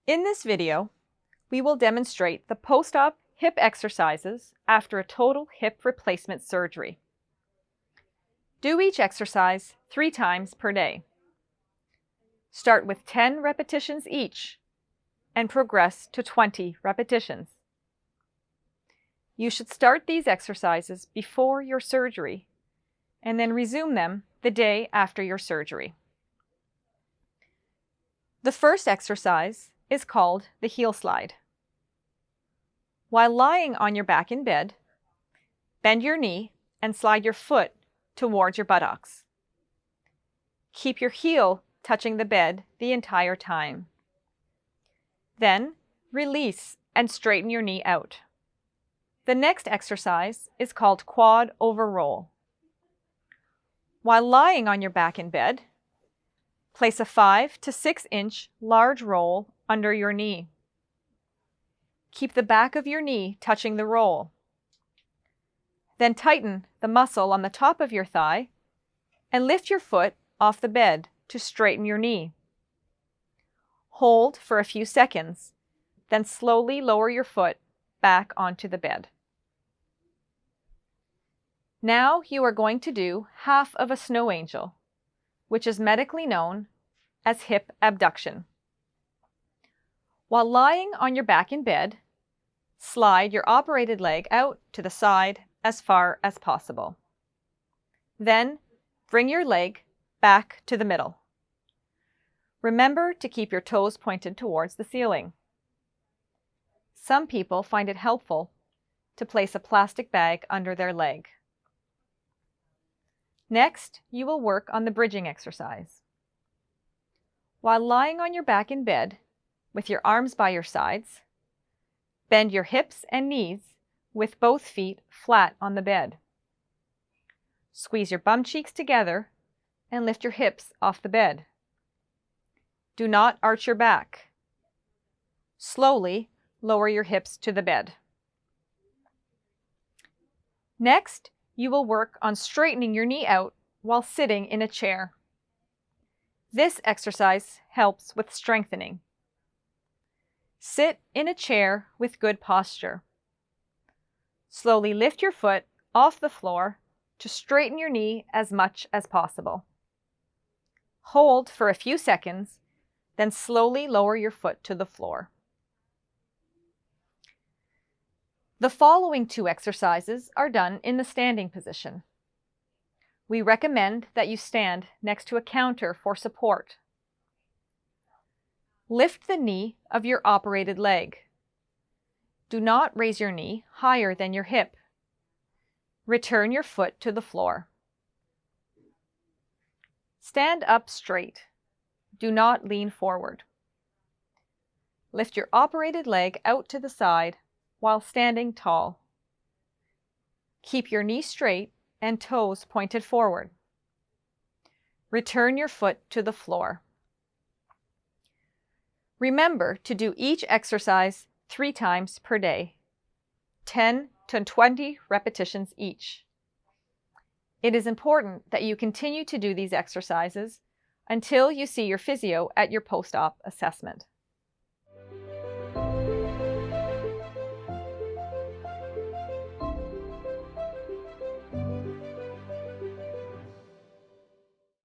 In this video, we will demonstrate the post-op hip exercises after a total hip replacement surgery. Do each exercise 3 times per day. Start with 10 repetitions each and progress to 20 repetitions. You should start these exercises before your surgery and then resume them the day after your surgery. The first exercise is called the heel slide. While lying on your back in bed, bend your knee and slide your foot towards your buttocks. Keep your heel touching the bed the entire time. Then release and straighten your knee out. The next exercise is called quad over roll. While lying on your back in bed, place a 5 to 6 inch large roll under your knee. Keep the back of your knee touching the roll. Then tighten the muscle on the top of your thigh and lift your foot off the bed to straighten your knee. Hold for a few seconds, then slowly lower your foot back onto the bed. Now you are going to do half of a snow angel, which is medically known as hip abduction. While lying on your back in bed, slide your operated leg out to the side as far as possible. Then bring your leg back to the middle. Remember to keep your toes pointed towards the ceiling. Some people find it helpful to place a plastic bag under their leg. Next, you will work on the bridging exercise. While lying on your back in bed, with your arms by your sides, bend your hips and knees with both feet flat on the bed. Squeeze your bum cheeks together and lift your hips off the bed. Do not arch your back. Slowly lower your hips to the bed. Next, you will work on straightening your knee out while sitting in a chair. This exercise helps with strengthening. Sit in a chair with good posture. Slowly lift your foot off the floor to straighten your knee as much as possible. Hold for a few seconds, then slowly lower your foot to the floor. The following 2 exercises are done in the standing position. We recommend that you stand next to a counter for support. Lift the knee of your operated leg. Do not raise your knee higher than your hip. Return your foot to the floor. Stand up straight. Do not lean forward. Lift your operated leg out to the side while standing tall. Keep your knee straight and toes pointed forward. Return your foot to the floor. Remember to do each exercise 3 times per day, 10 to 20 repetitions each. It is important that you continue to do these exercises until you see your physio at your post-op assessment.